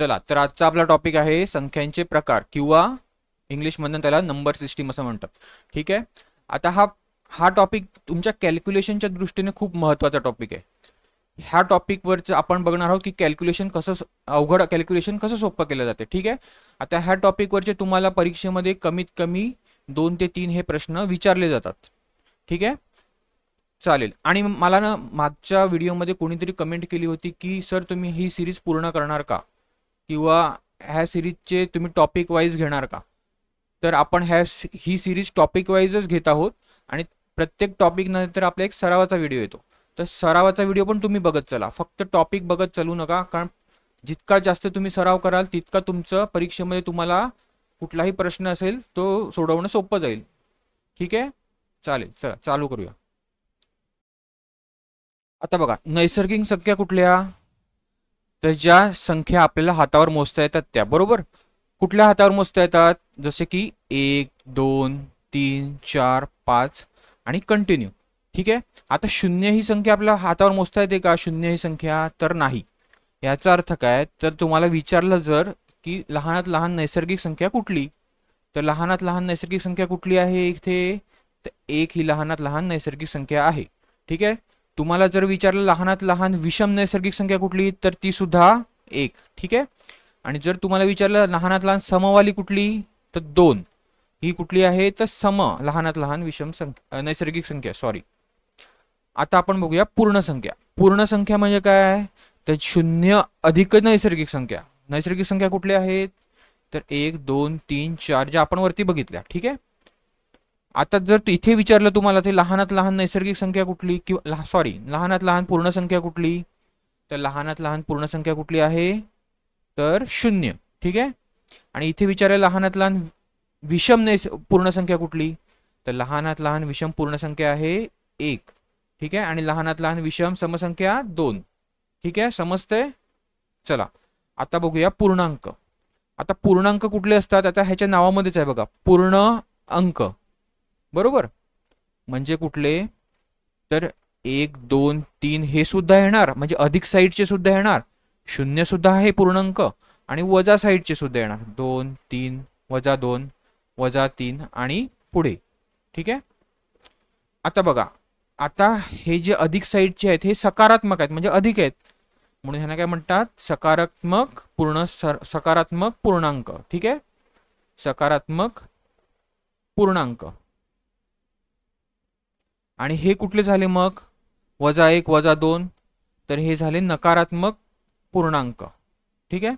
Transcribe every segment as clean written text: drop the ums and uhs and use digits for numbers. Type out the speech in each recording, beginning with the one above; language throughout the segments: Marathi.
चला तर आजचा आपला टॉपिक आहे संख्यांचे प्रकार किंवा इंग्लिशमधून त्याला नंबर सिस्टीम असं म्हणतात. ठीक आहे. आता हा हा टॉपिक तुमच्या कॅल्क्युलेशनच्या दृष्टीने खूप महत्त्वाचा टॉपिक आहे. ह्या टॉपिकवरच आपण बघणार आहोत की कॅल्क्युलेशन कसं अवघड कॅल्क्युलेशन कसं सोपं केलं जाते. ठीक आहे. आता ह्या टॉपिकवरचे तुम्हाला परीक्षेमध्ये कमीत कमी 2 ते 3 हे प्रश्न विचारले जातात. ठीक आहे. चालेल. आणि मला ना मागच्या व्हिडिओमध्ये कोणीतरी कमेंट केली होती की सर तुम्ही ही सिरीज पूर्ण करणार का, किंवा ह्या सिरीजचे तुम्ही टॉपिक वाईज घेणार का. तर आपण ही सिरीज टॉपिक वाईजच घेत आहोत आणि प्रत्येक टॉपिक नंतर आपला एक सरावाचा व्हिडिओ येतो. तर सरावाचा व्हिडिओ पण तुम्ही बघत चला, फक्त टॉपिक बघत चालू नका, कारण जितका जास्त तुम्ही सराव कराल तितका तुमचं परीक्षेमध्ये तुम्हाला कुठलाही प्रश्न असेल तो सोडवणं सोपं जाईल. ठीक आहे. चालेल, चला चालू करूया. आता बघा, नैसर्गिक संख्या कुठल्या, तर ज्या संख्या आपल्याला हातावर मोजता येतात त्या. बरोबर. कुठल्या हातावर मोजता येतात, जसे की 1 2 3 4 5 आणि कंटिन्यू. ठीक आहे. आता शून्य ही संख्या आपल्या हातावर मोजता येते का, शून्य ही संख्या, तर नाही. याचा अर्थ काय, तर तुम्हाला विचारलं जर की लहानात लहान नैसर्गिक संख्या कुठली, तर लहानात लहान नैसर्गिक संख्या कुठली आहे इथे, तर 1 ही लहानात लहान नैसर्गिक संख्या आहे. ठीक आहे. तुम्हाला जर विचारलं लहानात लहान विषम नैसर्गिक संख्या कुठली, तर ती सुद्धा 1. ठीक आहे. आणि जर तुम्हाला विचारलं लहानात लहान समवाली कुठली, तर 2 ही कुठली आहे, तर सम लहानात लहान विषम संख्या नैसर्गिक संख्या. सॉरी. आता आपण बघूया पूर्ण संख्या. पूर्ण संख्या म्हणजे काय, तर 0 अधिक नैसर्गिक संख्या. नैसर्गिक संख्या कुठल्या आहेत, तर 1 2 3 4 ज्या आपण वरती बघितल्या. ठीक आहे. आता जर इथे विचारलं तुम्हाला ते लहानात लहान नैसर्गिक संख्या कुठली, किंवा सॉरी लहानात लहान पूर्ण संख्या कुठली, तर लहानात लहान पूर्ण संख्या कुठली आहे, तर 0. ठीक आहे. आणि इथे विचारायला लहानात लहान विषम पूर्ण संख्या कुठली, तर लहानात लहान विषम पूर्ण संख्या आहे 1. ठीक आहे. आणि लहानात लहान विषम समसंख्या 2. ठीक आहे. समजतंय. चला आता बघूया पूर्णांक. आता पूर्णांक कुठले असतात, आता ह्याच्या नावामध्येच आहे बघा, पूर्ण अंक. बरोबर. म्हणजे कुठले, तर 1 2 3 हे सुद्धा येणार, म्हणजे अधिक साईडचे सुद्धा येणार, शून्य सुद्धा आहे पूर्णांक, आणि वजा साईडचे सुद्धा येणार, 2 3 -2 -3 आणि पुढे. ठीक आहे. आता बघा, आता हे जे अधिक साईडचे आहेत हे सकारात्मक आहेत, म्हणजे अधिक आहेत, म्हणून ह्यांना काय म्हणतात, सकारात्मक पूर्णांक. ठीक आहे. सकारात्मक पूर्णांक. आणि हे कुठले झाले मग, -1 -2, तर हे झाले नकारात्मक पूर्णांक. ठीक आहे.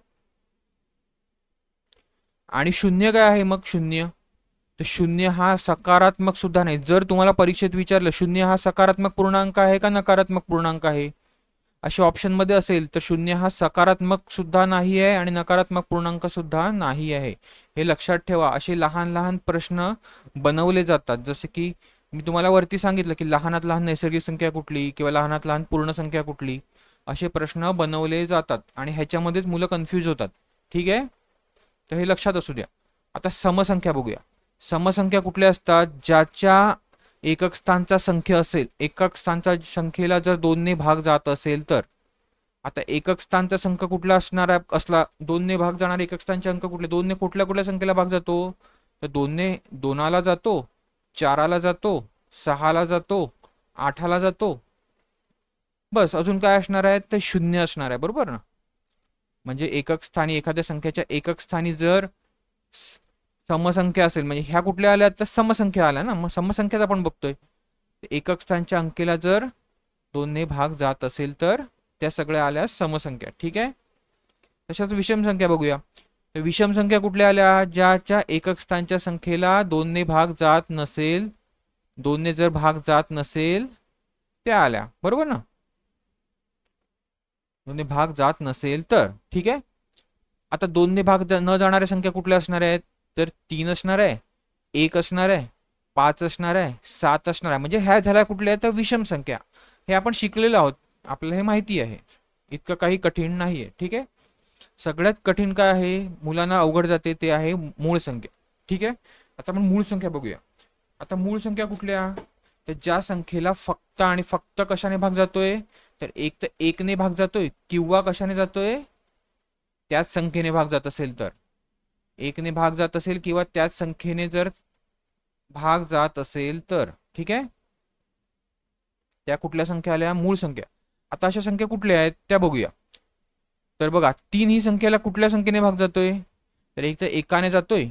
आणि शून्य काय आहे मग, शून्य, तर शून्य हा सकारात्मक सुद्धा नाही. जर तुम्हाला परीक्षेत विचारलं शून्य हा सकारात्मक पूर्णांक आहे का नकारात्मक पूर्णांक आहे, अशा ऑप्शनमध्ये असेल, तर शून्य हा सकारात्मक सुद्धा नाही आहे आणि नकारात्मक पूर्णांक सुद्धा नाही आहे. हे लक्षात ठेवा. असे लहान लहान प्रश्न बनवले जातात, जसे की मी तुम्हाला वरती सांगितलं की लहानात लहान नैसर्गिक संख्या कुठली किंवा लहानात लहान पूर्ण संख्या कुठली, असे प्रश्न बनवले जातात आणि ह्याच्यामध्येच मुलं कन्फ्यूज होतात. ठीक आहे. तर हे लक्षात असू द्या. आता समसंख्या बघूया. समसंख्या कुठल्या असतात, ज्याच्या एकक स्थानचा संख्या असेल, एकक स्थानच्या संख्येला जर 2 ने भाग जात असेल तर. आता एकक स्थानचा संख्या कुठला असणार आहे, असला 2 ने भाग जाणारे एकक स्थानचे अंक कुठले, 2 ने कुठल्या कुठल्या संख्येला भाग जातो, तर 2 ने 2ला जातो, 4ला जातो, 6ला जातो, 8ला जातो. बस. अजून काय असणार आहे, तर 0 असणार आहे. बरोबर ना. म्हणजे एकक स्थानी, एखाद्या संख्येच्या एकक स्थानी जर समसंख्या असेल, म्हणजे ह्या कुठल्या आल्या, तर समसंख्या आल्या ना, मग समसंख्याच आपण बघतोय. एकक स्थानच्या अंकीला जर 2 ने भाग जात असेल तर त्या सगळ्या आल्या समसंख्या. ठीक आहे. तशाच विषम संख्या बघूया. तर विषम संख्या कुठल्या आल्या, ज्याच्या एकक स्थानच्या संख्येला 2 ने भाग जात नसेल, 2 ने जर भाग जात नसेल त्या आल्या. बरोबर ना. 2 ने भाग जात नसेल तर. ठीक आहे. आता 2 ने भाग न जाणाऱ्या संख्या कुठल्या असणार आहेत, तर 3 असणार आहे, 1 असणार आहे, 5 असणार आहे, 7 असणार आहे. म्हणजे ह्या झाल्या कुठल्या, तर विषम संख्या. हे आपण शिकलेलो आहोत, आपल्याला हे माहिती आहे, इतकं काही कठीण नाही आहे. ठीक आहे. सगळ्यात कठीण काय आहे, मुलांना अवघड जाते, ते आहे मूळ संख्या. ठीक आहे. आता आपण मूळ संख्या बघूया. आता मूळ संख्या कुठल्या, तर ज्या संख्येला फक्त आणि फक्त कशाने भाग जातोय, तर एक तर 1 ने भाग जातोय, किंवा कशाने जातोय, त्याच संख्येने भाग जात असेल तर, 1 ने भाग जात असेल किंवा त्याच संख्येने जर भाग जात असेल तर, ठीक आहे. त्या कुठल्या संख्या आल्या? मूळ संख्या. आता अशा संख्या कुठल्या आहेत त्या बघूया. तर बघा 3 ही संख्येला कुठल्या संख्येने भाग जातोय? तर एक तर एकाने जातोय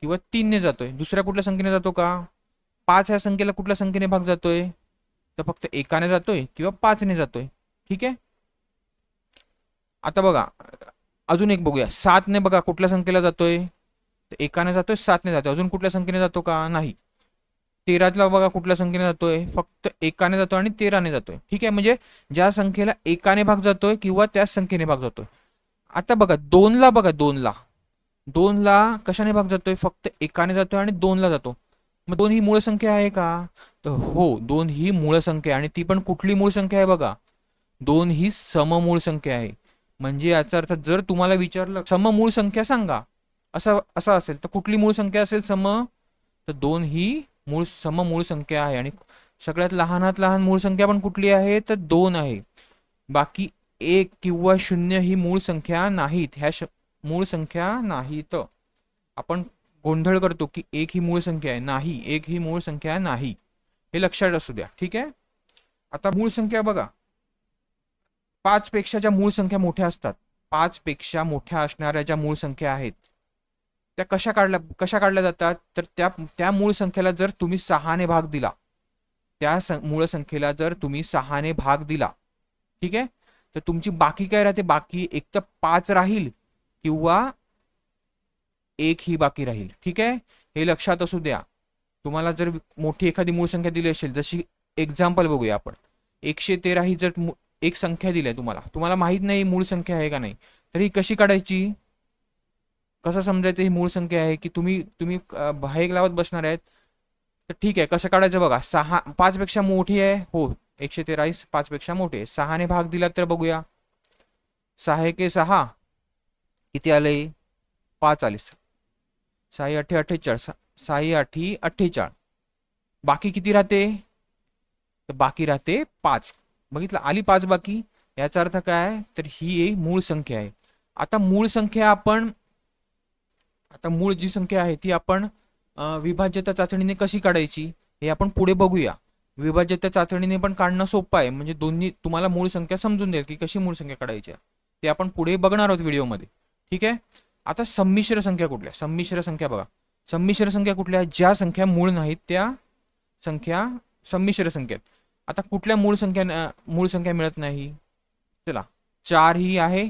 किंवा 3 ने जातोय. दुसऱ्या कुठल्या संख्येने जातो का? 5 ह्या संख्येला कुठल्या संख्येने भाग जातोय? तर फक्त एकाने जातोय किंवा 5 ने जातोय. ठीक आहे. आता बघा अजून एक बघूया. 7 ने बघा कुठल्या संख्येला जातोय? तर एकाने जातोय, 7 ने जातोय. अजून कुठल्या संख्येने जातो का? नाही. 13 बघा कुठल्या संख्येने जातोय? फक्त एकाने जातोय आणि 13 ने जातोय. ठीक आहे. म्हणजे ज्या संख्येला एकाने भाग जातोय किंवा त्याच संख्येने भाग जातोय. आता बघा 2ला बघा 2ला कशाने भाग जातोय? फक्त एकाने जातोय आणि 2ला जातो. मग 2 ही मूळ संख्या आहे का? तर हो, 2 ही मूळ संख्या आहे. आणि ती पण कुठली मूळ संख्या आहे बघा? 2 ही सममूळ संख्या आहे. म्हणजे याचा अर्थ जर तुम्हाला विचारलं सममूळ संख्या सांगा, असं असेल तर कुठली मूळ संख्या असेल सम? तर 2 ही सममूळ संख्या आहे. आणि सगळ्यात लहानात लहान मूळ संख्या पण कुठली आहे? तर 2 आहे. बाकी 1 किंवा 0 ही मूळ संख्या नाहीत. ह्या मूळ संख्या नाहीत. आपण गोंधळ करतो की 1 ही मूळ संख्या आहे. नाही, 1 ही मूळ संख्या नाही. हे लक्षात असू द्या. ठीक आहे. आता मूळ संख्या बघा, 5 पेक्षा ज्या मूळ संख्या मोठ्या असतात, 5 पेक्षा मोठ्या असणाऱ्या ज्या मूळ संख्या आहेत त्या कशा काढल्या जातात? तर त्या मूळ संख्येला जर तुम्ही 6 ने भाग दिला, त्या मूळ संख्येला जर तुम्ही 6 ने भाग दिला, ठीक आहे, तर तुमची बाकी काय राहते? बाकी एक तर 5 राहील किंवा 1 ही बाकी राहील. ठीक आहे. हे लक्षात असू द्या. तुम्हाला जर मोठी एखादी मूळ संख्या दिली असेल, जशी एक्झाम्पल बघूया आपण, 113 ही जर एक संख्या दिली आहे तुम्हाला माहित नाही मूळ संख्या आहे का नाही, तर ही कशी काढायची? कसं समजायचं ही मूळ संख्या आहे? की तुम्ही भाईक लावत बसणार आहेत. तर ठीक आहे, कसं काढायचं बघा. 5 पेक्षा मोठी आहे. हो, 113 5 पेक्षा मोठी आहे. 6 ने भाग दिला तर बघूया. 6 एके 6 किती आले? 5 आले. 6 8 48, 6 8 48. बाकी किती राहते? तर बाकी राहते 5. बघितलं, आली 5 बाकी. याचा अर्थ काय? तर ही एक मूळ संख्या आहे. आता मूळ जी संख्या आहे ती आपण विभाज्यता चाचणीने कशी काढायची हे आपण पुढे बघूया. विभाज्यता चाचणीने पण काढणं सोपं आहे. म्हणजे दोन्ही तुम्हाला मूळ संख्या समजून देईल की कशी मूळ संख्या काढायची ते आपण पुढे बघणार आहोत व्हिडिओमध्ये. ठीक आहे. आता संमिश्र संख्या कुठल्या? संमिश्र संख्या बघा. संमिश्र संख्या कुठल्या? ज्या संख्या मूळ नाहीत त्या संख्या संमिश्र संख्या. आता कुठल्या मूळ संख्या मिळत नाही? चला, 4 ही आहे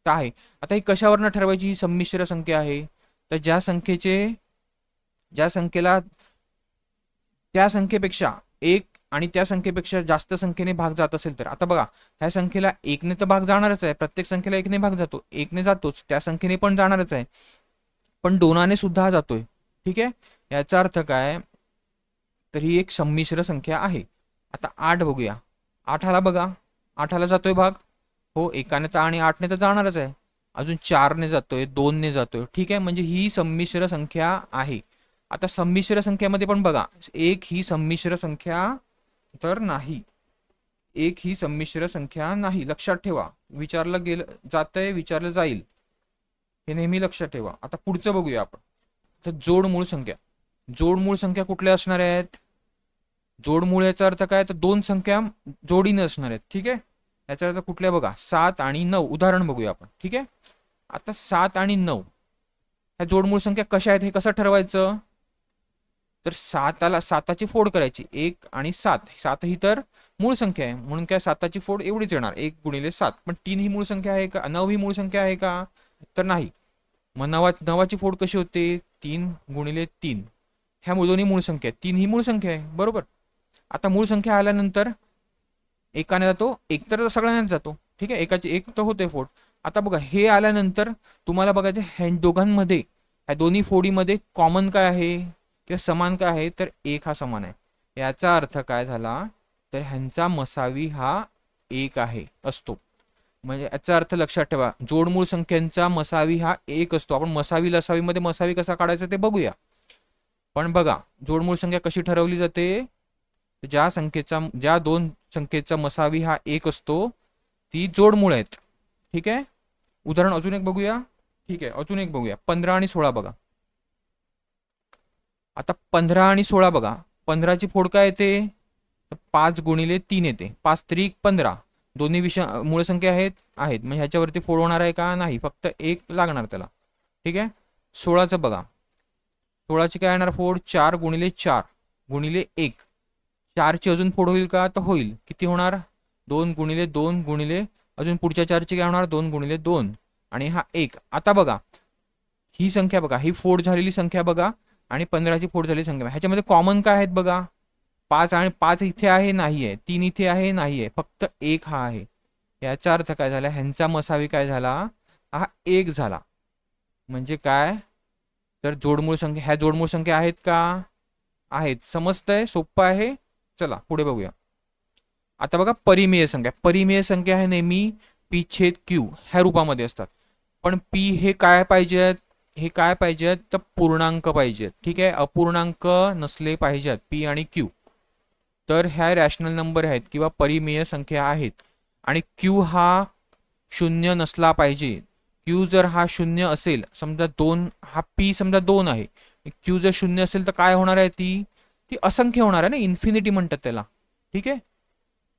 तर आहे. आता ही कशावरनं ठरवायची ही संमिश्र संख्या आहे? तर ज्या संख्येला त्या संख्येपेक्षा 1 आणि त्या संख्येपेक्षा जास्त संख्येने भाग जात असेल तर, आता बघा ह्या संख्येला 1 ने तर भाग जाणारच आहे. प्रत्येक संख्येला 1 ने भाग जातो. 1 ने जातोच, त्या संख्येने पण जाणारच आहे. पण 2 ने सुद्धा जातोय. ठीक आहे. याचा अर्थ काय? तर ही एक संमिश्र संख्या आहे. आता 8 बघूया. 8ला बघा, 8ला जातोय भाग. हो, 1 ने तर आणि 8 ने तर जाणारच आहे. अजून 4 ने जातोय, 2 ने जातोय. ठीक आहे. म्हणजे ही संमिश्र संख्या आहे. आता संमिश्र संख्येमध्ये पण बघा, 1 ही संमिश्र संख्या तर नाही. 1 ही संमिश्र संख्या नाही. लक्षात ठेवा. विचारलं जाईल, हे नेहमी लक्षात ठेवा. आता पुढचं बघूया आपण. तर जोड मूळ संख्या. जोड मूळ संख्या कुठल्या असणार आहेत? जोड मूळ याचा अर्थ काय? तर 2 संख्या जोडीने असणार आहेत. ठीक आहे. याचा अर्थ कुठल्या बघा, 7 आणि 9. उदाहरण बघूया आपण. ठीक आहे. आता 7 आणि 9 ह्या जोडमूळ संख्या कशा आहेत हे कसं ठरवायचं? तर 7ची फोड करायची. 1 आणि 7. 7 ही तर मूळ संख्या आहे म्हणून काय 7ची फोड एवढीच येणार, 1 गुणिले 7. पण 3 ही मूळ संख्या आहे का? 9 ही मूळ संख्या आहे का? तर नाही. मग 9ची फोड कशी होते? 3 गुणिले 3. ह्या दोन्ही मूळ संख्या. 3 ही मूळ संख्या आहे. बरोबर. आता मूळ संख्या आल्यानंतर एकाने जातो, 1 तर सगळ्यांनाच जातो. ठीक आहे. 1 तर होते फोड. आता बघा हे आल्यानंतर तुम्हाला बघायचं ह्या दोघांमध्ये, ह्या दोन्ही फोडीमध्ये कॉमन काय आहे किंवा समान काय आहे? तर 1 हा समान आहे. याचा अर्थ काय झाला? तर ह्यांचा मसावी हा 1 आहे असतो. म्हणजे याचा अर्थ लक्षात ठेवा, जोडमूळ संख्यांचा मसावी हा 1 असतो. आपण मसावी लसावीमध्ये मसावी कसा काढायचा ते बघूया. पण बघा जोडमूळ संख्या कशी ठरवली जाते? ज्या 2 संख्येचा मसावी हा 1 असतो ती जोडमूळ आहेत. ठीक आहे. उदाहरण अजून एक बघूया. ठीक आहे, अजून एक बघूया. 15 आणि 16 बघा. आता 15 आणि 16 बघा. 15ची फोड काय येते? 5 गुणिले 3 येते. 5 त्रिक 15. दोन्ही मूळ संख्या आहेत म्हणजे ह्याच्यावरती फोड होणार आहे का? नाही, फक्त एक लागणार त्याला. ठीक आहे. 16चं बघा. 16ची काय येणार फोड? 4 गुणिले 4 गुणिले 1. 4ची अजून फोड होईल का? तर होईल. किती होणार? 2 गुणिले 2 गुणिले अजून पुढच्या 4ची काय होणार? 2 गुणिले 2 आणि हा 1. आता बघा ही संख्या बघा, ही फोड झालेली संख्या बघा आणि 15ची फोड झालेली संख्या. ह्याच्यामध्ये कॉमन काय आहेत बघा? 5 आणि 5 इथे आहे, नाही आहे. 3 इथे आहे, नाही आहे. फक्त 1 हा आहे. याचा अर्थ काय झाला? ह्यांचा मसावी काय झाला? हा 1 झाला. म्हणजे काय? तर जोडमूळ संख्या, ह्या जोडमूळ संख्या आहेत का? आहेत. समजतंय? सोपं आहे. चला पुढे बघूया. आता बघा परिमेय संख्या. परिमेय संख्या हे नेहमी पी छेद क्यू ह्या रूपामध्ये असतात. पण पी हे काय पाहिजेत? हे काय पाहिजेत? तर पूर्णांक पाहिजेत. ठीक आहे, अपूर्णांक नसले पाहिजेत पी आणि क्यू. तर ह्या रॅशनल नंबर आहेत किंवा परिमेय संख्या आहेत. आणि क्यू हा शून्य नसला पाहिजे. क्यू जर हा शून्य असेल, समजा 2, हा पी समजा 2 आहे, क्यू जर शून्य असेल तर काय होणार आहे? ती असंख्य होणार आहे ना, इन्फिनिटी म्हणतात त्याला. ठीक आहे,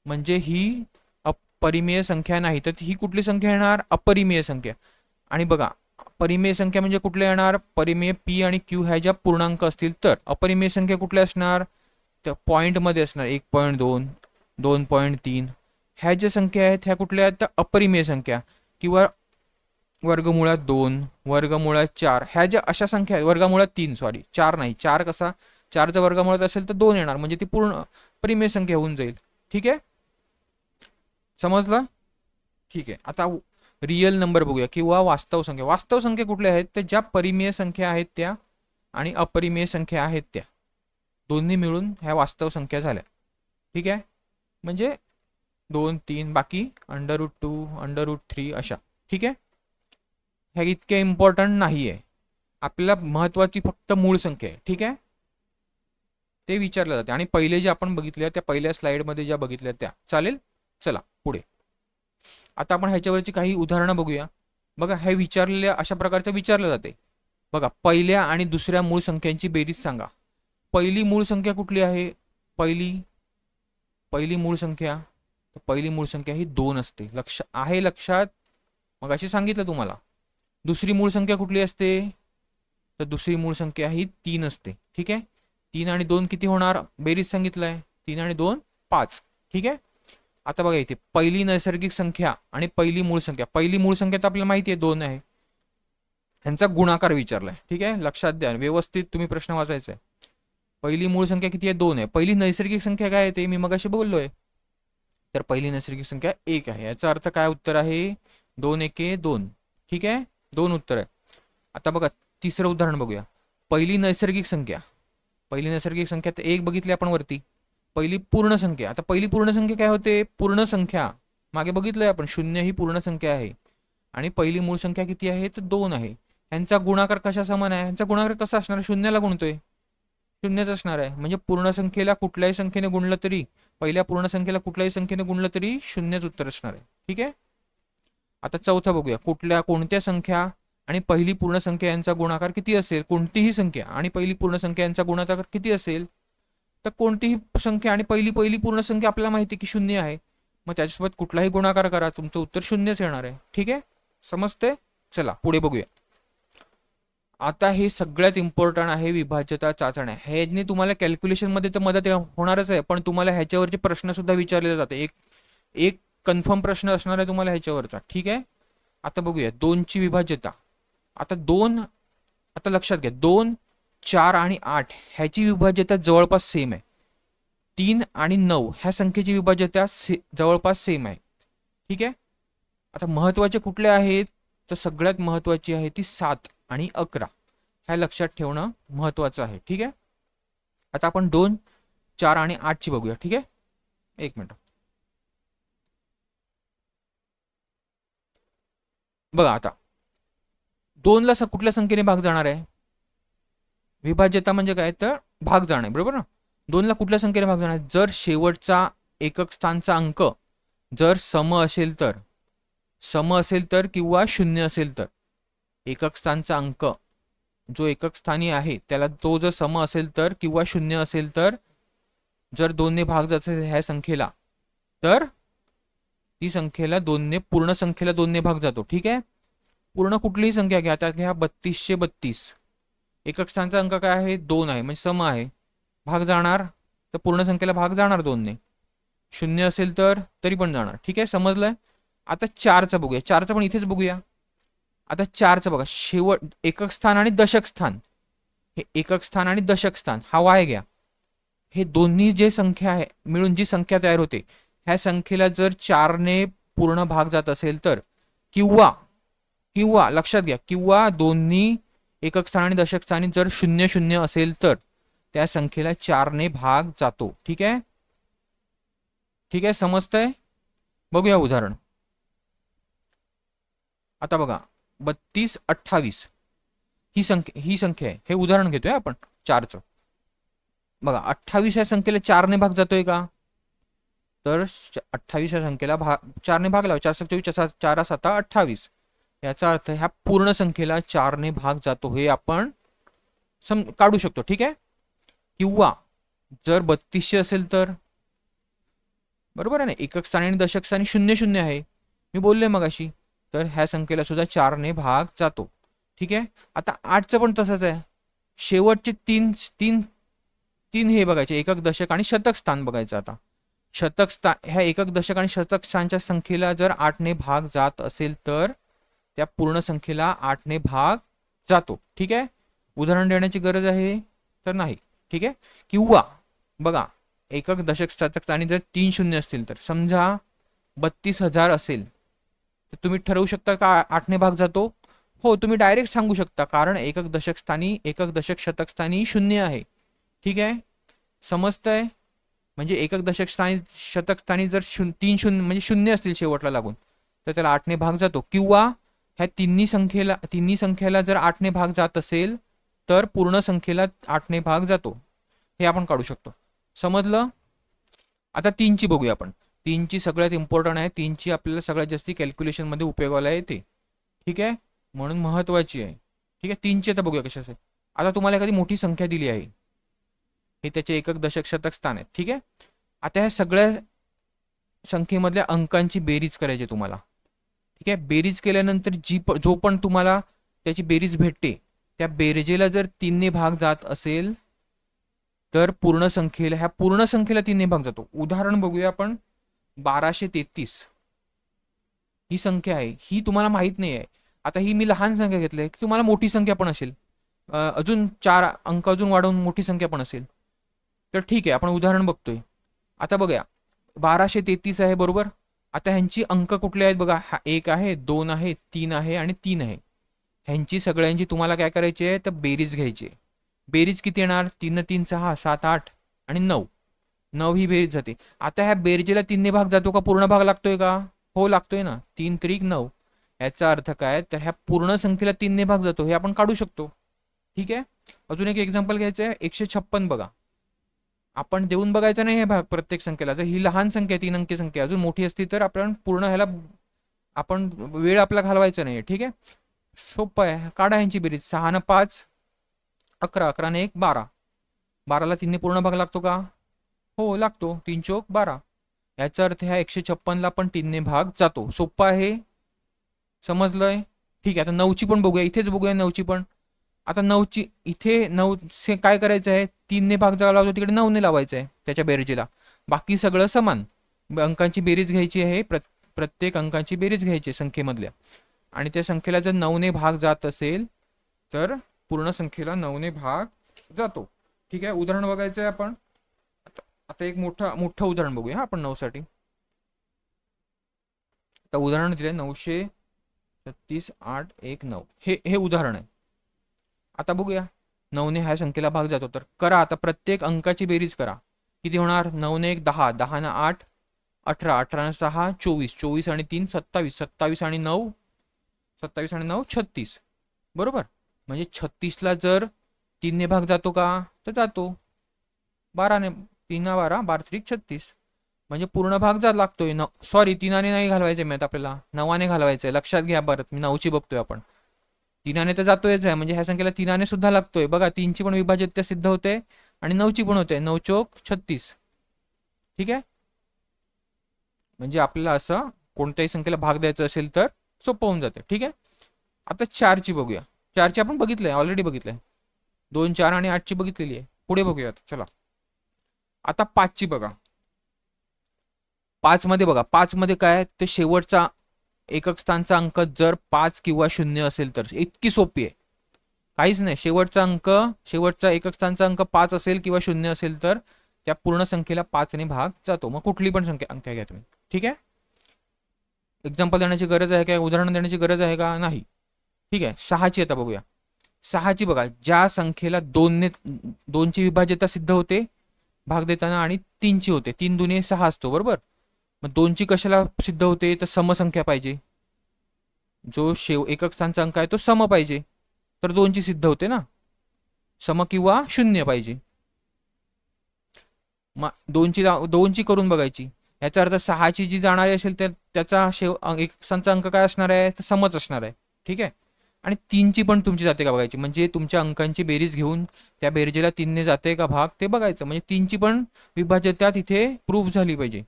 म्हणजे ही अपरिमेय संख्या नाही. तर ही कुठली संख्या येणार? अपरिमेय संख्या. आणि बघा परिमेय संख्या म्हणजे कुठल्या येणार? परिमेय पी आणि क्यू ह्या ज्या पूर्णांक असतील तर. अपरिमेय संख्या कुठल्या असणार? तर पॉईंटमध्ये असणार. 1.2, 2.3 ह्या ज्या संख्या आहेत ह्या कुठल्या आहेत? तर अपरिमेय संख्या. किंवा वर्गमुळात 2, वर्गमुळात 4 ह्या ज्या अशा संख्या आहेत. वर्गमुळात 3, सॉरी 4 नाही. 4 कसा? 4 जर वर्गमुळात असेल तर 2 येणार, म्हणजे ती पूर्ण परिमेय संख्या होऊन जाईल. ठीक आहे, समजलं? ठीक आहे. आता रियल नंबर बघूया किंवा वास्तव संख्या. वास्तव संख्या कुठल्या आहेत? तर ज्या परिमेय संख्या आहेत त्या आणि अपरिमेय संख्या आहेत त्या दोन्ही मिळून ह्या वास्तव संख्या झाल्या. ठीक आहे, म्हणजे 2, 3 बाकी √2, √3 अशा. ठीक आहे, ह्या इतक्या इम्पॉर्टंट नाही आहे. आपल्याला महत्वाची फक्त मूळ संख्या आहे. ठीक आहे, ते विचारलं जाते. आणि पहिले जे आपण बघितल्या त्या पहिल्या स्लाइडमध्ये ज्या बघितल्या त्या. चालेल, चला पुढे. आता आपण ह्याच्यावरची काही उदाहरणं बघूया. बघा हे विचारलेल्या अशा प्रकारचं विचारलं जाते. बघा पहिल्या आणि दुसऱ्या मूळ संख्यांची बेरीज सांगा. पहिली मूळ संख्या कुठली आहे? पहिली मूळ संख्या, पहिली मूळ संख्या ही 2 असते. लक्षात? मग अशी सांगितलं तुम्हाला. दुसरी मूळ संख्या कुठली असते? तर दुसरी मूळ संख्या ही 3 असते. ठीक आहे, 3 आणि 2 किती होणार? बेरीज सांगितलंय. 3 आणि 2 5. ठीक आहे, आता बघा इथे पहिली नैसर्गिक संख्या आणि पहिली मूळ संख्या. पहिली मूळ संख्या तर आपल्याला माहिती आहे 2 आहे. ह्यांचा गुणाकार विचारलाय. ठीक आहे, लक्षात द्या, व्यवस्थित तुम्ही प्रश्न वाचायचा आहे. पहिली मूळ संख्या किती आहे? 2 आहे. पहिली नैसर्गिक संख्या काय आहे ते मी मगाशी बोललोय. तर पहिली नैसर्गिक संख्या 1 आहे. याचा अर्थ काय उत्तर आहे? 2 1 2. ठीक आहे, 2 उत्तर आहे. आता बघा तिसरं उदाहरण बघूया. पहिली नैसर्गिक संख्या. पहिली नैसर्गिक संख्या तर 1 बघितली आपण वरती. पहिली पूर्ण संख्या. आता पहिली पूर्ण संख्या काय होते? पूर्ण संख्या. मागे बघितलंय आपण 0 ही पूर्ण संख्या आहे. आणि पहिली मूळ संख्या किती आहे? तर 2 आहे. ह्यांचा गुणाकार कशा समान आहे? ह्यांचा गुणाकार कसा असणार? 0ला गुणतोय, 0च असणार आहे. म्हणजे पूर्ण संख्येला कुठल्याही संख्येने गुणलं तरी, पहिल्या पूर्ण संख्येला कुठल्याही संख्येने गुणलं तरी 0च उत्तर असणार आहे. ठीक आहे, आता चौथा बघूया. कोणत्या संख्या आणि पहिली पूर्ण संख्या यांचा गुणाकार किती असेल? कोणतीही संख्या आणि पहिली पूर्ण संख्या यांचा गुणाकार किती असेल? तर कोणतीही संख्या आणि पहिली पूर्ण संख्या आपल्याला माहिती की 0 आहे. मग त्याच्यासोबत कुठलाही गुणाकार करा, तुमचं उत्तर 0च येणार आहे. ठीक आहे, समजते? चला पुढे बघूया. आता हे सगळ्यात इम्पॉर्टंट आहे विभाज्यता चाचण्या. ह्याने तुम्हाला कॅल्क्युलेशनमध्ये तर मदत होणारच आहे, पण तुम्हाला ह्याच्यावरचे प्रश्न सुद्धा विचारले जाते. एक कन्फर्म प्रश्न असणार आहे तुम्हाला ह्याच्यावरचा. ठीक आहे, आता बघूया 2ची विभाज्यता. आता लक्षात घ्या 2, 4 आणि 8 ह्याची विभाज्यता जवळपास सेम आहे. 3 आणि 9 ह्या संख्येची विभाज्यता जवळपास सेम आहे. ठीक आहे, आता महत्वाचे कुठले आहेत? तर सगळ्यात महत्वाची आहे ती 7 आणि 11. ह्या लक्षात ठेवणं महत्वाचं आहे. ठीक आहे, आता आपण 2, 4 आणि 8ची बघूया. ठीक आहे, एक मिनिट बघा. आता 2ला कुठल्या संख्येने भाग जाणार आहे? विभाज्यता म्हणजे काय? तर भाग जाणे, बरोबर ना. 2ला कुठल्या संख्येने भाग जाणार? जर शेवटचा एकक स्थानचा अंक जर सम असेल तर, सम असेल तर किंवा शून्य असेल तर, एकक स्थानचा अंक जो एकक स्थानी आहे त्याला तो जर सम असेल तर किंवा शून्य असेल तर, जर 2ने भाग जात असेल ह्या संख्येला, तर ती संख्येला 2ने, पूर्ण संख्येला 2ने भाग जातो. ठीक आहे. पूर्ण कुठलीही संख्या घ्या. आता घ्या 3232. एकक स्थानचा अंक काय आहे? 2 आहे, म्हणजे सम आहे. भाग जाणार तर पूर्ण संख्येला भाग जाणार 2ने. शून्य असेल तर तरी पण जाणार. ठीक आहे, समजलंय. आता 4चा बघूया. 4चा पण इथेच बघूया. आता 4चं बघा, शेवट एकक स्थान आणि दशक स्थान. हे एकक स्थान आणि दशक स्थान हा वाय घ्या. हे दोन्ही जे संख्या आहे मिळून जी संख्या तयार होते, ह्या संख्येला जर 4ने पूर्ण भाग जात असेल तर, किंवा किंवा लक्षात घ्या, किंवा दोन्ही एकक स्थान आणि दशक स्थानी जर 0 0 असेल तर त्या संख्येला 4ने भाग जातो. ठीक आहे. ठीक आहे, समजतंय. बघूया उदाहरण. आता बघा 3228 ही संख्या आहे. हे उदाहरण घेतोय आपण 4चं. बघा 28 या संख्येला 4ने भाग जातोय का? तर 28 या संख्येला 4ने भाग लावा. 4 24 4 7 28. याचा अर्थ ह्या पूर्ण संख्येला 4ने भाग जातो, हे आपण काढू शकतो. ठीक आहे. किंवा जर 3200 असेल तर, बरोबर आहे ना, एकक स्थानी आणि दशक स्थानी 0 0 आहे, मी बोलले मगाशी, तर ह्या संख्येला सुद्धा 4ने भाग जातो. ठीक आहे. आता 8चं पण तसंच आहे. शेवटचे तीन तीन तीन हे बघायचे, एकक दशक आणि शतक स्थान बघायचं. आता शतक स्थान, ह्या एकक दशक आणि शतक स्थानच्या संख्येला जर 8ने भाग जात असेल तर त्या पूर्ण संख्येला 8ने भाग जातो. ठीक आहे. उदाहरण देण्याची गरज आहे तर नाही. ठीक आहे. किंवा बघा एकक दशक शतक स्थानी जर 3 0 असतील तर, समजा 32,000 असेल तर तुम्ही ठरवू शकता का 8ने भाग जातो? हो, तुम्ही डायरेक्ट सांगू शकता, कारण एकक दशक स्थानी, एकक दशक शतक स्थानी 0 आहे. ठीक आहे, समजतंय. म्हणजे एकक दशक स्थानी शतक स्थानी जर 3 0 म्हणजे 0 असतील शेवटला लागून, तर त्याला 8ने भाग जातो. किंवा ह्या तिन्ही संख्येला जर 8ने भाग जात असेल तर पूर्ण संख्येला 8ने भाग जातो, हे आपण काढू शकतो. समजलं. आता 3ची बघूया आपण. 3ची सगळ्यात इम्पॉर्टंट आहे. 3ची आपल्याला सगळ्यात जास्ती कॅल्क्युलेशनमध्ये उपयोगाला येते. ठीक आहे, म्हणून महत्वाची आहे. ठीक आहे. 3ची आता बघूया कशा असेल. आता तुम्हाला एखादी मोठी संख्या दिली आहे, हे त्याचे एकक दशक शतक स्थान आहे. ठीक आहे. आता ह्या सगळ्या संख्येमधल्या अंकांची बेरीज करायची तुम्हाला. ठीक आहे. बेरीज केल्यानंतर जो पण तुम्हाला त्याची बेरीज भेटते, त्या बेरजेला जर 3ने भाग जात असेल तर पूर्ण संख्येला, ह्या पूर्ण संख्येला 3ने भाग जातो. उदाहरण बघूया आपण. 1233 ही संख्या आहे, ही तुम्हाला माहित नाही आहे. आता ही मी लहान संख्या घेतली, तुम्हाला मोठी संख्या पण असेल, अजून 4 अंक अजून वाढवून मोठी संख्या पण असेल. तर ठीक आहे, आपण उदाहरण बघतोय. आता बघूया 1233 आहे, बरोबर. आता ह्यांची अंक कुठले आहेत बघा. हा 1 आहे, 2 आहे, 3 आहे आणि 3 आहे. ह्यांची सगळ्यांची तुम्हाला काय करायची आहे, तर बेरीज घ्यायची आहे. बेरीज किती येणार? 3 3 6 7 8 आणि 9. 9 ही बेरीज जाते. आता ह्या बेरजेला 3ने भाग जातो का पूर्ण भाग लागतोय का? हो, लागतोय ना. 3 3 9. याचा अर्थ काय, तर ह्या पूर्ण संख्येला 3ने भाग जातो, हे आपण काढू शकतो. ठीक आहे. अजून एक एक्झाम्पल घ्यायचं आहे. 156 बघा. आपण देऊन बघायचं नाही हे भाग प्रत्येक संख्येला. जर ही लहान संख्या, 3 अंकी संख्या, अजून मोठी असती तर आपण पूर्ण ह्याला आपण वेळ आपला घालवायचा नाही. ठीक आहे, सोपं आहे. काढा ह्यांची बेरीज. 6 न 5 11, 11 न 1 12. 12ला 3ने पूर्ण भाग लागतो का? हो, लागतो. 3 चौक 12. याचा अर्थ ह्या 156ला पण 3ने भाग जातो. सोपं आहे, समजलंय. ठीक आहे. आता 9ची पण बघूया. इथेच बघूया 9ची पण. आता 9ची इथे 9 काय करायचं आहे, 3ने भाग जायला लावतो तिकडे 9ने लावायचं आहे त्याच्या बेरजेला. बाकी सगळं समान. अंकांची बेरीज घ्यायची आहे, प्रत्येक अंकांची बेरीज घ्यायची संख्येमधल्या, आणि त्या संख्येला जर 9ने भाग जात असेल तर पूर्ण संख्येला 9ने भाग जातो. ठीक आहे. उदाहरण बघायचं आहे आपण. आता एक मोठं उदाहरण बघूया आपण 9 साठी. आता उदाहरण दिलंय 936 8 1 9. हे उदाहरण आहे. आता बघूया 9ने ह्या संख्येला भाग जातो, तर करा आता प्रत्येक अंकाची बेरीज करा. किती होणार? 9 ने 1 10, 10 न 8 18, 18 न 6 24, 24 आणि 3 27, 27 आणि 9 27 आणि 9 36. बरोबर. म्हणजे 36ला जर 3ने भाग जातो का? तर जातो. 12 ने 3 12 12 3 36. म्हणजे पूर्ण भाग जा लागतोय. सॉरी, 3 नाही घालवायचे मी, आपल्याला 9 घालवायचंय. लक्षात घ्या परत, मी 9ची बघतोय आपण. 3 तर जातोयच आहे, म्हणजे ह्या संख्येला 3 सुद्धा लागतोय. बघा 3ची पण विभाज्यता सिद्ध होते आणि 9ची पण होते. 9 चौक 36. ठीक आहे. म्हणजे आपल्याला असं कोणत्याही संख्येला भाग द्यायचा असेल तर सोपं होऊन जाते. ठीक आहे. आता 4ची बघूया. 4ची आपण बघितलंय, ऑलरेडी बघितलंय. 2, 4 आणि 8ची बघितलेली आहे. पुढे बघूया चला. आता 5ची बघा. 5 मध्ये बघा, 5 मध्ये काय ते शेवटचा एकक स्थानचा अंक जर 5 किंवा 0 असेल तर. इतकी सोपी आहे, काहीच नाही. शेवटचा एकक स्थानचा अंक 5 असेल किंवा 0 असेल तर त्या पूर्ण संख्येला 5ने भाग जातो. मग कुठली पण अंक घ्या तुम्ही. ठीक आहे. एक्झाम्पल देण्याची गरज आहे काय, उदाहरण देण्याची गरज आहे का, नाही. ठीक आहे. 6ची आता बघूया. 6ची बघा, ज्या संख्येला 2ची विभाज्यता सिद्ध होते भाग देताना आणि 3ची होते. 3 दुने 6 असतो, बरोबर. मग 2ची कशाला सिद्ध होते तर समसंख्या पाहिजे. जो एकक स्थानचा अंक आहे तो सम पाहिजे, तर 2ची सिद्ध होते ना. सम किंवा 0 पाहिजे. मग 2ची करून बघायची. याचा अर्थ 6ची जी जाणारी असेल तर त्याचा एकक स्थानचा अंक काय असणार आहे तर समच असणार आहे. ठीक आहे. आणि 3ची पण तुमची जाते का बघायची, म्हणजे तुमच्या अंकांची बेरीज घेऊन त्या बेरजेला 3ने जाते का भाग ते बघायचं. म्हणजे 3ची पण विभाज्यता तिथे प्रूफ झाली पाहिजे,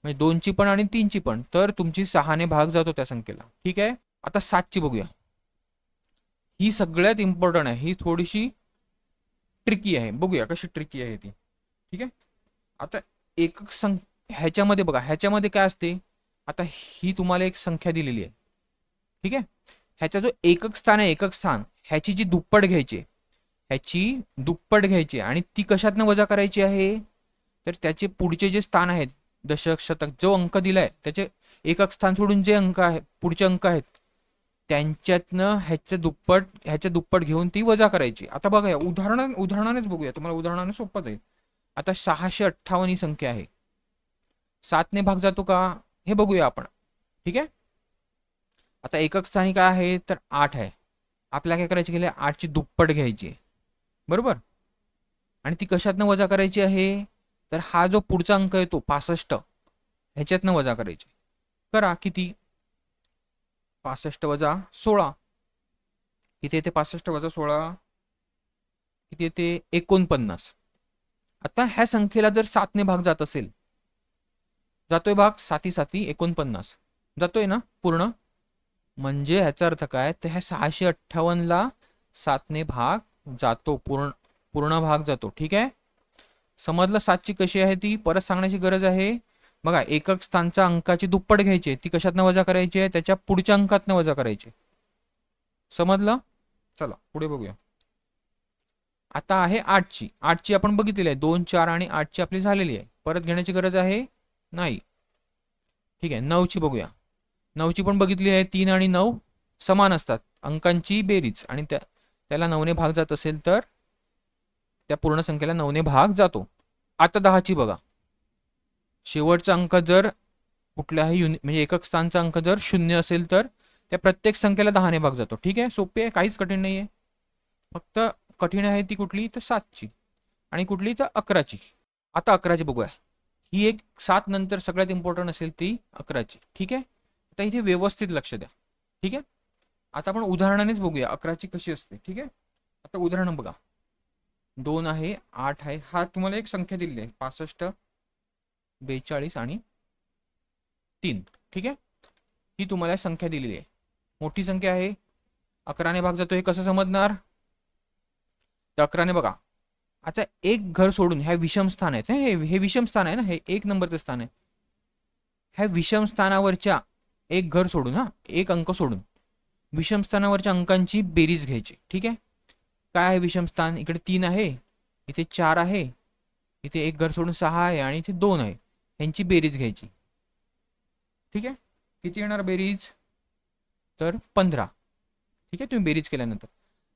म्हणजे 2ची पण आणि 3ची पण, तर तुमची 6ने भाग जातो त्या संख्येला. ठीक आहे. आता 7ची बघूया. ही सगळ्यात इम्पॉर्टंट आहे, ही थोडीशी ट्रिकी आहे. बघूया कशी ट्रिकी आहे ती. ठीक आहे. आता एकक ह्याच्यामध्ये बघा, ह्याच्यामध्ये काय असते. आता ही तुम्हाला एक संख्या दिलेली आहे. ठीक आहे. ह्याचा जो एकक स्थान आहे, एकक स्थान, ह्याची जी दुप्पट घ्यायची, ह्याची दुप्पट घ्यायची आणि ती कशातनं वजा करायची आहे तर त्याचे पुढचे जे स्थान आहेत, दशक, शतक, जो अंक दिलाय त्याचे एकक स्थान सोडून जे अंक आहे, पुढचे अंक आहेत, त्यांच्यातनं ह्याच्या दुप्पट घेऊन ती वजा करायची. आता बघा, उदाहरणानेच बघूया, तुम्हाला उदाहरणाने सोपं जाईल. आता 658 ही संख्या आहे. 7ने भाग जातो का हे बघूया आपण. ठीक आहे. आता एकक स्थानी काय आहे तर 8 आहे. आपल्याला काय करायची गेले, 8ची दुप्पट घ्यायची आहे, बरोबर. आणि ती कशातनं वजा करायची आहे तर हा जो पुढचा अंक आहे तो 65, ह्याच्यातनं वजा करायची. करा. किती, 65 वजा 16, किती येते, 65 वजा 16 किती येते, 49. आता ह्या संख्येला जर 7ने भाग जात असेल, जातोय भाग, 7 7 49 जातोय ना पूर्ण. म्हणजे ह्याचा अर्थ काय तर ह्या 658ला 7ने भाग जातो, पूर्ण भाग जातो. ठीक आहे. समजलं. 7ची कशी आहे ती परत सांगण्याची गरज आहे. बघा, एकक स्थानच्या अंकाची दुप्पट घ्यायची, ती कशातनं वजा करायची आहे त्याच्या पुढच्या अंकातनं वजा करायची. समजलं. चला पुढे बघूया. आता आहे 8ची आपण बघितलेली आहे. 2, 4 आणि 8ची आपली झालेली आहे, परत घेण्याची गरज आहे नाही. ठीक आहे. 9ची बघूया. 9ची पण बघितली आहे. 3 आणि 9 समान असतात, अंकांची बेरीज, आणि त्याला 9ने भाग जात असेल तर त्या पूर्ण संख्येला 9ने भाग जातो. आता 10ची बघा. शेवटचा अंक जर कुठल्याही म्हणजे एकक स्थानचा अंक जर 0 असेल तर त्या प्रत्येक संख्येला 10ने भाग जातो. ठीक आहे. सोपी आहे, काहीच कठीण नाही आहे. फक्त कठीण आहे ती कुठली तर 7ची, आणि कुठली तर 11ची. आता 11ची बघूया. ही एक 7 नंतर सगळ्यात इम्पॉर्टंट असेल ती 11ची. ठीक आहे. आता इथे व्यवस्थित लक्ष द्या. ठीक आहे. आता आपण उदाहरणानेच बघूया 11ची कशी असते. ठीक आहे. आता उदाहरण बघा. 2 आहे, 8 आहे. हा तुम्हाला एक संख्या दिलेली आहे, 65, 42 आणि 3. ठीक आहे. ही तुम्हाला संख्या दिलेली आहे, मोठी संख्या आहे. 11ने भाग जातो, हे कसं समजणार तर 11ने बघा. आता एक घर सोडून, ह्या विषम स्थान आहेत, हे विषम स्थान आहे ना, हे 1 नंबरचं स्थान आहे. ह्या विषम स्थानावरच्या एक घर सोडून, एक अंक सोडून विषम स्थानावरच्या अंकांची बेरीज घ्यायची. ठीक आहे. काय आहे विषम स्थान, इकडे 3 आहे, इथे 4 आहे, इथे एक घर सोडून 6 आहे आणि इथे 2 आहे. ह्यांची बेरीज घ्यायची. ठीक आहे. किती येणार बेरीज तर 15. ठीक आहे. तुम्ही बेरीज केल्यानंतर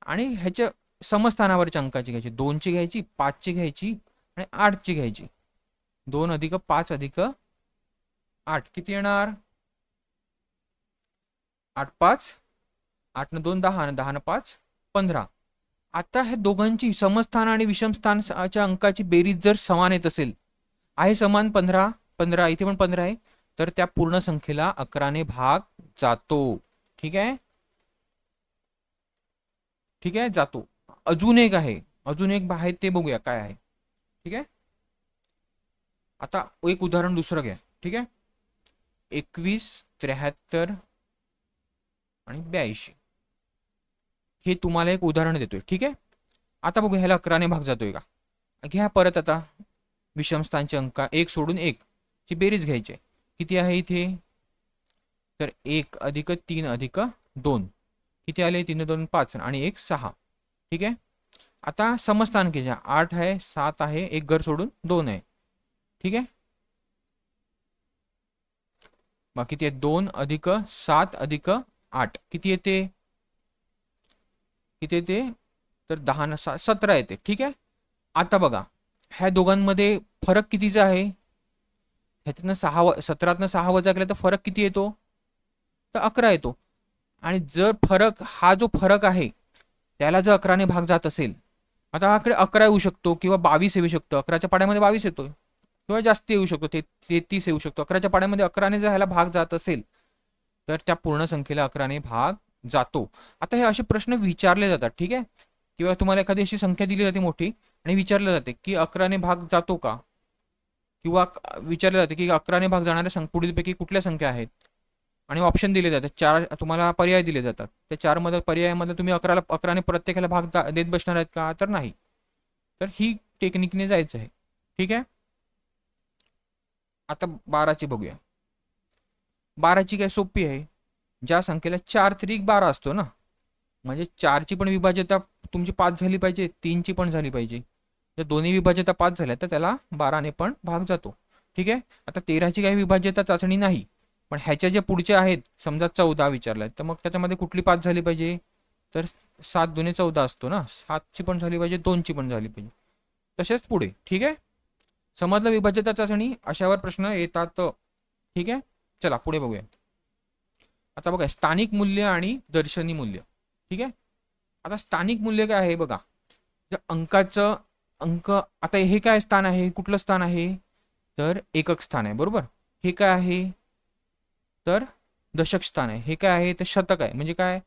आणि ह्याच्या समस्थानावरच्या अंकाची घ्यायची, 2ची घ्यायची, 5ची घ्यायची आणि 8ची घ्यायची. 2 अधिक 5 अधिक 8 किती येणार, 8 5, 8 न 2 10, 10 न 5 15. आता ह्या दोघांची समस्थान आणि विषमस्थानाच्या अंकाची बेरीज जर समान येत असेल, आहे समान 15, 15, इथे पण 15 आहे, तर त्या पूर्ण संख्येला 11ने भाग जातो. ठीक आहे, ठीक आहे, जातो. अजून एक आहे, अजून एक आहे, ते बघूया काय आहे. ठीक आहे, आता एक उदाहरण दुसरं घ्या. ठीक आहे, 21, 73 आणि 82, हे तुम्हाला एक उदाहरण देतोय. ठीक आहे, आता बघूया ह्याला 11ने भाग जातोय का. घ्या परत आता विषमस्थानचे अंक, एक सोडून एक ची बेरीज घ्यायची आहे. किती आहे इथे, तर 1 अधिक 3 अधिक 2 किती आले, 3 2 5 आणि 1 6. ठीक आहे, आता समस्थानिकेच्या 8 आहे, 7 आहे, एक घर सोडून 2 आहे. ठीक आहे, मग किती आहे, 2 अधिक 7 अधिक 8 किती येते, किती येते, तर 10 न 17 येते. ठीक आहे, आता बघा ह्या दोघांमध्ये फरक कितीचा आहे, ह्याच्यातनं 17तनं 6 वजा केला तर फरक किती येतो, तर 11 येतो. आणि जर फरक, हा जो फरक आहे त्याला जर 11ने भाग जात असेल, आता हाकडे 11 येऊ शकतो किंवा 22 येऊ शकतो, 11च्या पाड्यामध्ये 22 येतो किंवा जास्त येऊ शकतो, 33 येऊ शकतो. 11च्या पाड्यामध्ये 11ने जर ह्याला भाग जात असेल तर त्या पूर्ण संख्येला 11ने भाग जातो. आता हे असे प्रश्न विचारले जातात. ठीक आहे, किंवा तुम्हाला एखादी अशी संख्या दिली जाते मोठी आणि विचारलं जाते की 11ने भाग जातो का, किंवा विचारलं जाते की 11ने भाग जाणाऱ्या पुढीलपैकी कुठल्या संख्या आहेत, आणि ऑप्शन दिले जातात, 4 तुम्हाला पर्याय दिले जातात. त्या 4 मध्ये पर्यायामध्ये तुम्ही 11ने प्रत्येकाला भाग देत बसणार आहेत का, तर नाही. तर ही टेक्निकने जायचं आहे. ठीक आहे, आता 12ची बघूया. 12ची काय सोपी आहे, ज्या संख्येला 4 त्रिक 12 असतो ना, म्हणजे 4ची पण विभाज्यता तुमची 5 झाली पाहिजे, 3ची पण झाली पाहिजे. जर दोन्ही विभाज्यता 5 झाल्या तर त्याला 12ने पण भाग जातो. ठीक आहे, आता 13ची काही विभाज्यता चाचणी नाही, पण ह्याच्या ज्या पुढच्या आहेत, समजा 14 विचारलाय, तर मग त्याच्यामध्ये कुठली 5 झाली पाहिजे, तर 7 दुने 14 असतो ना, 7ची पण झाली पाहिजे, 2ची पण झाली पाहिजे, तसेच पुढे. ठीक आहे, समजलं विभाज्यता चाचणी, अशावर प्रश्न येतात. ठीक आहे, चला पुढे बघूया. आता बघा स्थानिक मूल्य आणि दर्शनी मूल्य. ठीक आहे, आता स्थानिक मूल्य काय आहे बघा, जर अंकाचं अंक, आता हे काय स्थान आहे, कुठलं स्थान आहे, तर एकक स्थान आहे, बरोबर. हे काय आहे, तर दशक स्थान आहे. हे काय आहे, तर शतक आहे. म्हणजे काय,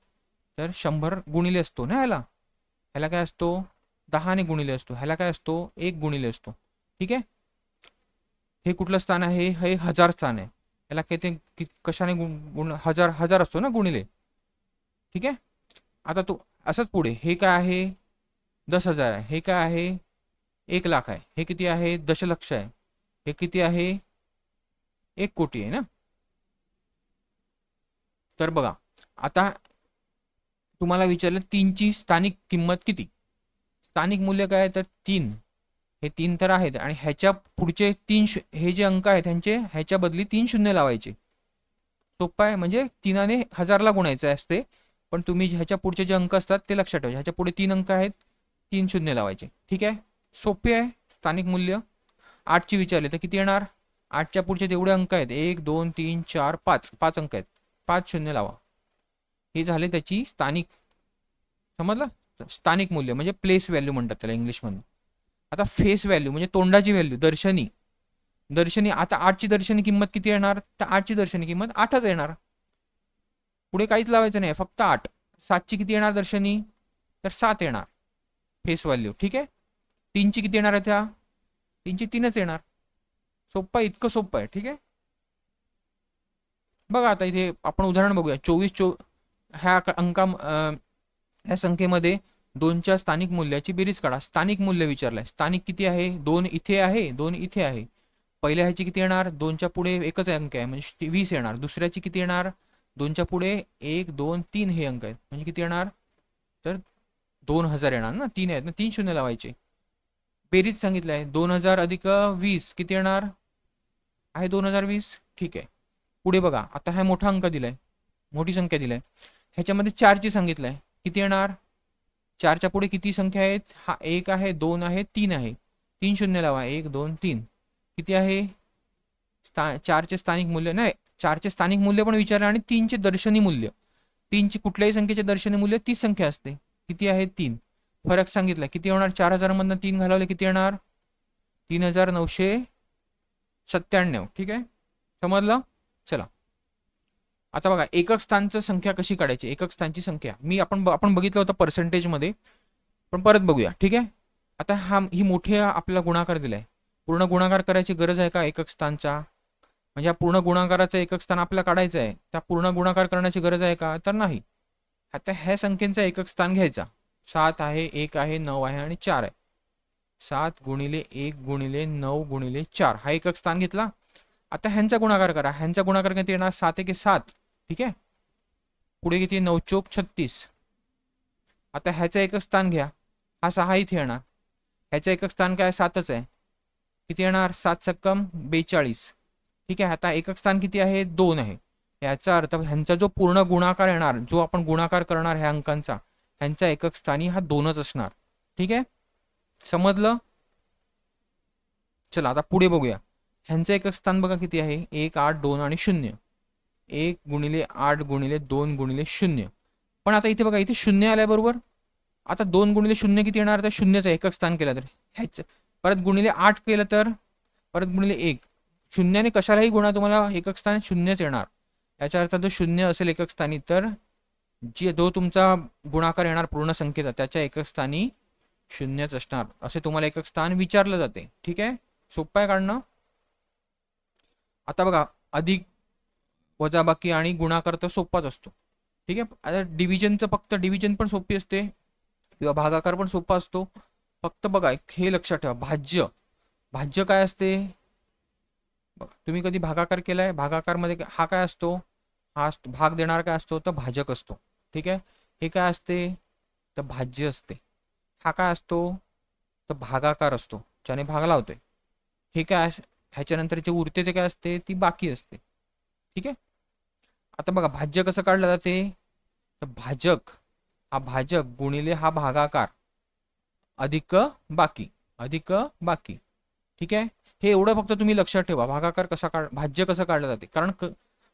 तर 100 गुणिले असतो ना ह्याला, ह्याला काय असतो, 10ने गुणिले असतो, ह्याला काय असतो, 1 गुणिले असतो. ठीक आहे, हे कुठलं स्थान आहे, हे हजार स्थान आहे, ह्याला काय ते कशाने हजार हजार असतो ना गुणिले. ठीक आहे, आता तो असंच पुढे, हे काय आहे, 10,000 आहे, हे काय आहे, 1,00,000 आहे, हे किती आहे, दशलक्ष आहे, हे किती आहे, 1 कोटी आहे ना. तर बघा आता तुम्हाला विचारलं 3ची स्थानिक किंमत किती, स्थानिक मूल्य काय, तर 3, हे 3 तर आहेत, आणि ह्याच्या पुढचे 3 हे जे अंक आहेत त्यांचे ह्याच्या बदली 3 शून्य लावायचे. सोपं आहे, म्हणजे 3ने 1000ला गुणायचं असते, पण तुम्ही ह्याच्या पुढचे जे अंक असतात ते लक्षात ठेवा, ह्याच्या पुढे 3 अंक आहेत, 3 शून्य लावायचे. ठीक आहे, सोपे आहे. स्थानिक मूल्य 8ची विचारले तर किती येणार, 8च्या पुढचे जेवढे अंक आहेत, 1 2 3 4 5, 5 अंक आहेत, 5 शून्य लावा. हे झाले त्याची स्थानिक, समजलं, स्थानिक मूल्य म्हणजे प्लेस व्हॅल्यू म्हणतात त्याला इंग्लिशमध्ये. आता फेस व्हॅल्यू म्हणजे तोंडाची व्हॅल्यू, दर्शनी, दर्शनी. आता 8ची दर्शनी किंमत किती येणार, तर 8ची दर्शनी किंमत 8च येणार, पुढे काहीच लावायचं नाही, फक्त 8. 7ची किती येणार दर्शनी, तर 7 येणार फेस व्हॅल्यू. ठीक आहे, 3ची किती येणार आहे, त्या 3ची 3च येणार. सोपं आहे, इतकं सोपं आहे. ठीक आहे, बघा आता इथे आपण उदाहरण बघूया. 24 ह्या अंका, ह्या संख्येमध्ये 2च्या स्थानिक मूल्याची बेरीज काढा. स्थानिक मूल्य विचारलंय, स्थानिक किती आहे, 2 इथे आहे, 2 इथे आहे. पहिल्या ह्याची किती येणार, 2च्या पुढे एकच अंक आहे म्हणजे 20 येणार. दुसऱ्याची किती येणार, 2च्या पुढे 1 2 3 हे अंक आहेत म्हणजे किती येणार, तर 2000 येणार ना, 3 आहेत ना, 3 शून्य लावायचे. बेरीज सांगितलं आहे, 2000 अधिक 20 किती येणार आहे, 2020. ठीक आहे, पुढे बघा आता हा मोठा अंक दिलाय, मोठी संख्या दिलाय, ह्याच्यामध्ये 4ची सांगितलंय, किती येणार, 4च्या पुढे किती संख्या आहेत, हा 1 आहे, 2 आहे, 3 आहे, 3 शून्य लावा, 1 2 3 किती आहे, 4चे स्थानिक मूल्य नाही, 4चे स्थानिक मूल्य पण विचारलं, आणि 3चे दर्शनी मूल्य, 3ची कुठल्याही संख्येचे दर्शनी मूल्य 30 संख्या असते, किती आहे 3. फरक सांगितला, किती होणार, 4000 मधनं 3 घालवले किती येणार, 3900 97. ठीक आहे, समजलं. चला आता बघा एकक स्थानचं संख्या कशी काढायची. एकक स्थानची संख्या आपण बघितलं होतं पर्सेंटेजमध्ये, पण परत बघूया. ठीक आहे, आता ही मोठी आपला गुणाकार दिलाय. पूर्ण गुणाकार करायची गरज आहे का एकक स्थानचा, म्हणजे हा पूर्ण गुणाकाराचं एकक स्थान आपल्याला काढायचं आहे, त्या पूर्ण गुणाकार करण्याची गरज आहे का, तर नाही. आता ह्या संख्येचा एकक स्थान घ्यायचा. 7 आहे, 1 आहे, 9 आहे आणि 4 आहे. 7 गुणिले 1 गुणिले 9 गुणिले 4 हा एकक स्थान घेतला. आता ह्यांचा गुणाकार करा. ह्यांचा गुणाकार किती येणार, 7 1 7. ठीक आहे, पुढे किती, 9 चौक 36. आता ह्याचं एकक स्थान घ्या, हा 6 इथे येणार. ह्याचं एकक स्थान काय, 7च आहे, किती येणार, 7 सक्कम 42. ठीक आहे, आता एकक स्थान किती आहे, 2 आहे. याचा अर्थ ह्यांचा जो पूर्ण गुणाकार येणार, जो आपण गुणाकार करणार ह्या अंकांचा, ह्यांच्या एकक स्थानी हा 2च असणार. ठीक आहे, समजलं. चला आता पुढे बघूया. ह्यांचं एकक स्थान बघा किती आहे, 1 8 2 आणि 0. 1 गुणिले 8 गुणिले 2 गुणिले 0. पण आता इथे बघा, इथे 0 आल्या बरोबर. आता 2 गुणिले 0 किती येणार, तर 0चं एकक स्थान केलं तर ह्याचं, परत गुणिले 8 केलं तर परत गुणिले 1. 0ने कशालाही गुणा, तुम्हाला एकक स्थान 0च येणार. याचा अर्थ जो 0 असेल एकक स्थानी, तर जो तुमचा गुणाकार येणार पूर्ण संख्येचा, त्याच्या एकक स्थानी 0च असणार, असे तुम्हाला एकक स्थान विचारलं जाते. ठीक आहे, सोपं आहे काढणं. आता बघा, अधिक वजाबाकी आणि गुणाकार तर सोपाच असतो. ठीक आहे, आता डिव्हिजनचं फक्त डिव्हिजन पण सोपी असते किंवा भागाकार पण सोपा असतो. फक्त बघा हे लक्षात ठेवा, भाज्य काय असते. तुम्ही कधी भागाकार केलाय, भागाकारमध्ये हा काय असतो, हा भाग देणार काय असतो, तर भाजक असतो. ठीक आहे, हे काय असते, तर भाज्य असते. हा काय असतो, तर भागाकार असतो, ज्याने भाग लावतोय. हे काय, ह्याच्यानंतर जे उरते ते काय असते, ती बाकी असते. ठीक आहे, आता बघा भाज्य कसं काढलं जाते, तर भाजक गुणिले हा भागाकार अधिक बाकी. ठीक आहे, हे एवढं फक्त तुम्ही लक्षात ठेवा. भागाकार कसा भाज्य कसं काढलं जाते, कारण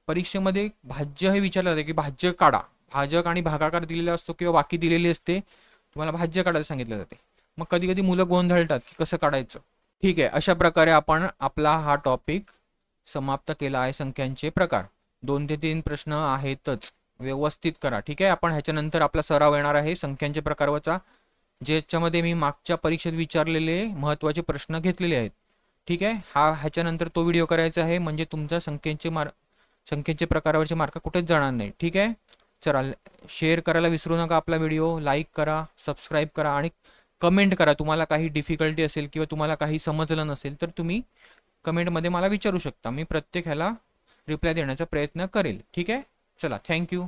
परीक्षेमध्ये भाज्य हे विचारलं जाते की भाज्य काढा. भाजक आणि भागाकार दिलेला असतो किंवा बाकी दिलेली असते, तुम्हाला भाज्य काढायला सांगितलं जाते. मग कधी कधी मुलं गोंधळतात की कसं काढायचं. ठीक आहे, अशा प्रकारे आपण आपला हा टॉपिक समाप्त केला आहे. संख्यांचे प्रकार 2 ते 3 प्रश्न आहेतच, व्यवस्थित करा. ठीक आहे, आपण ह्याच्यानंतर आपला सराव येणार आहे संख्यांचे प्रकारचा, ज्याच्यामध्ये मी मागच्या परीक्षेत विचारलेले महत्त्वाचे प्रश्न घेतलेले आहेत. ठीक आहे, ह्याच्यानंतर तो व्हिडिओ करायचा आहे, म्हणजे तुमचा संख्येचे प्रकारावरचे मार्क कुठेच जाणार नाही. ठीक आहे, चला शेअर करायला विसरू नका. आपला व्हिडिओ लाईक करा, सबस्क्राईब करा आणि कमेंट करा. तुम्हाला काही डिफिकल्टी असेल किंवा तुम्हाला काही समजलं नसेल तर तुम्ही कमेंटमध्ये मला विचारू शकता. मी प्रत्येक ह्याला रिप्लाय देण्याचा प्रयत्न करेल. ठीक आहे, चला थँक्यू.